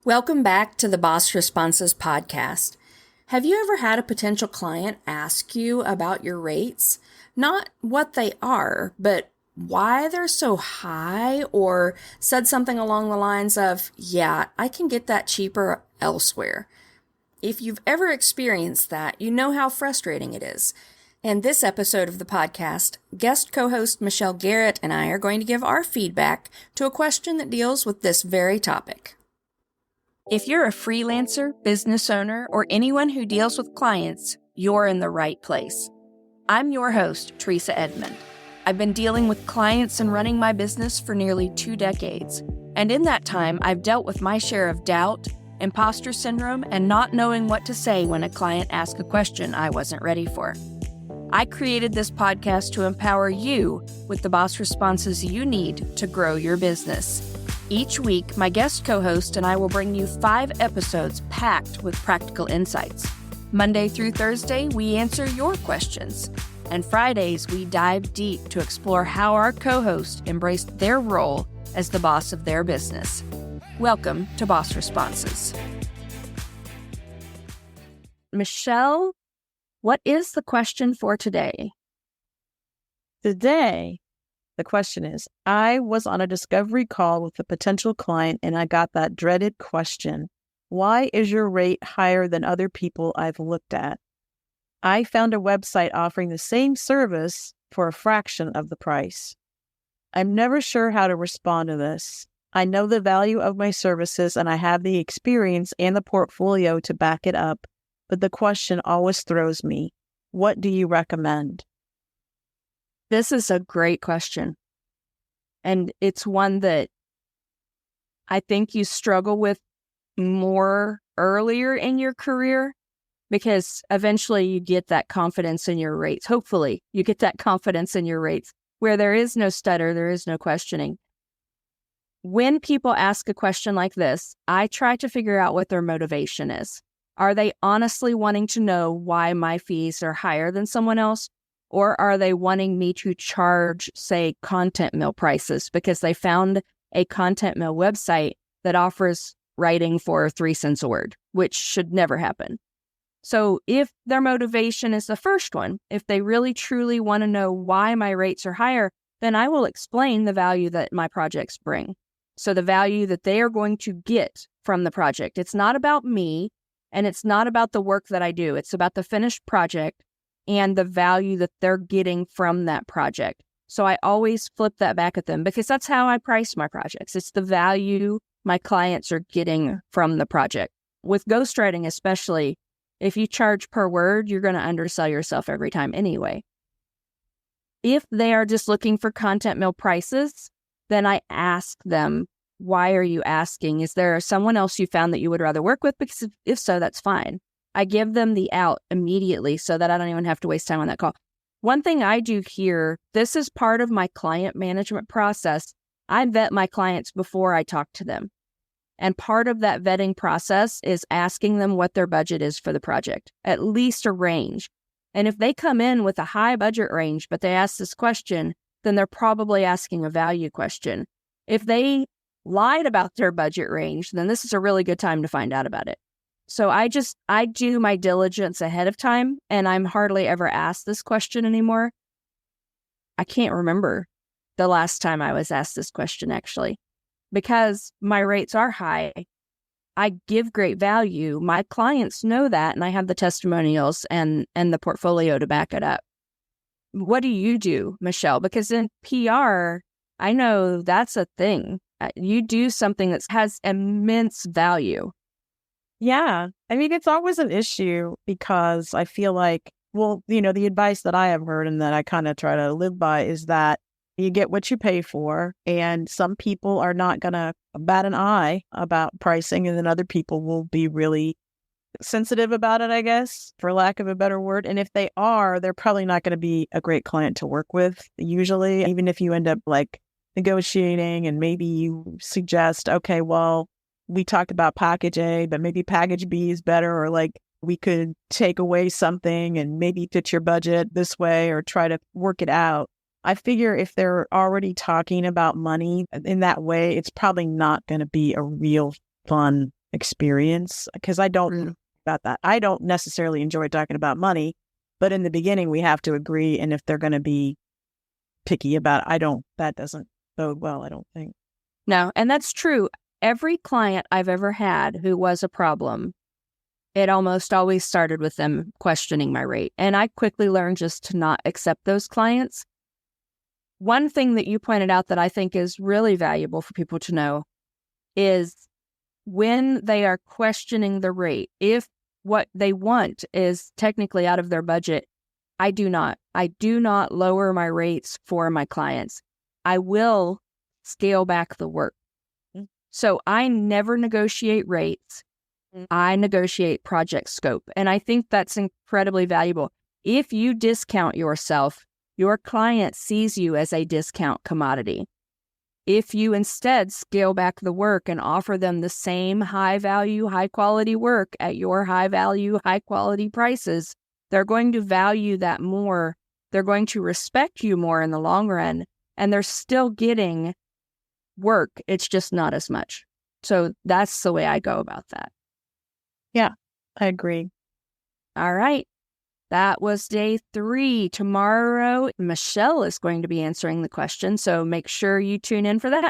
Welcome back to the Boss Responses podcast. Have you ever had a potential client ask you about your rates? Not what they are, but why they're so high, or said something along the lines of, yeah, I can get that cheaper elsewhere. If you've ever experienced that, you know how frustrating it is. In this episode of the podcast, guest co-host Michelle Garrett and I are going to give our feedback to a question that deals with this very topic. If you're a freelancer, business owner, or anyone who deals with clients, you're in the right place. I'm your host, Treasa Edmond. I've been dealing with clients and running my business for nearly 2 decades. And in that time, I've dealt with my share of doubt, imposter syndrome, and not knowing what to say when a client asks a question I wasn't ready for. I created this podcast to empower you with the boss responses you need to grow your business. Each week, my guest co-host and I will bring you 5 episodes packed with practical insights. Monday through Thursday, we answer your questions. And Fridays, we dive deep to explore how our co-hosts embraced their role as the boss of their business. Welcome to Boss Responses. Michelle, what is the question for today? Today, the question is, I was on a discovery call with a potential client and I got that dreaded question. Why is your rate higher than other people I've looked at? I found a website offering the same service for a fraction of the price. I'm never sure how to respond to this. I know the value of my services and I have the experience and the portfolio to back it up, but the question always throws me. What do you recommend? This is a great question. And it's one that I think you struggle with more earlier in your career, because eventually you get that confidence in your rates. Hopefully you get that confidence in your rates where there is no stutter, there is no questioning. When people ask a question like this, I try to figure out what their motivation is. Are they honestly wanting to know why my fees are higher than someone else? Or are they wanting me to charge, say, content mill prices because they found a content mill website that offers writing for 3 cents a word, which should never happen. So if their motivation is the first one, if they really truly want to know why my rates are higher, then I will explain the value that my projects bring. So the value that they are going to get from the project. It's not about me and it's not about the work that I do. It's about the finished project and the value that they're getting from that project. So I always flip that back at them because that's how I price my projects. It's the value my clients are getting from the project. With ghostwriting especially, if you charge per word, you're going to undersell yourself every time anyway. If they are just looking for content mill prices, then I ask them, why are you asking? Is there someone else you found that you would rather work with? Because if so, that's fine. I give them the out immediately so that I don't even have to waste time on that call. One thing I do here, this is part of my client management process. I vet my clients before I talk to them. And part of that vetting process is asking them what their budget is for the project, at least a range. And if they come in with a high budget range, but they ask this question, then they're probably asking a value question. If they lied about their budget range, then this is a really good time to find out about it. So I do my diligence ahead of time, and I'm hardly ever asked this question anymore. I can't remember the last time I was asked this question, actually, because my rates are high. I give great value. My clients know that, and I have the testimonials and the portfolio to back it up. What do you do, Michelle? Because in PR, I know that's a thing. You do something that has immense value. Yeah. I mean, it's always an issue because I feel like, well, the advice that I have heard and that I kind of try to live by is that you get what you pay for. And some people are not going to bat an eye about pricing. And then other people will be really sensitive about it, I guess, for lack of a better word. And if they are, they're probably not going to be a great client to work with. Usually, even if you end up like negotiating and maybe you suggest, okay, well, we talked about package A, but maybe package B is better, or like we could take away something and maybe fit your budget this way or try to work it out. I figure if they're already talking about money in that way, it's probably not going to be a real fun experience, because I don't about that. I don't necessarily enjoy talking about money, but in the beginning we have to agree. And if they're going to be picky about it, that doesn't bode well, I don't think. No, and that's true. Every client I've ever had who was a problem, it almost always started with them questioning my rate. And I quickly learned just to not accept those clients. One thing that you pointed out that I think is really valuable for people to know is when they are questioning the rate, if what they want is technically out of their budget, I do not lower my rates for my clients. I will scale back the work. So I never negotiate rates. I negotiate project scope. And I think that's incredibly valuable. If you discount yourself, your client sees you as a discount commodity. If you instead scale back the work and offer them the same high value, high quality work at your high value, high quality prices, they're going to value that more. They're going to respect you more in the long run, and they're still getting work. It's just not as much. So that's the way I go about that. Yeah, I agree. All right. That was day 3. Tomorrow, Michelle is going to be answering the question, so make sure you tune in for that.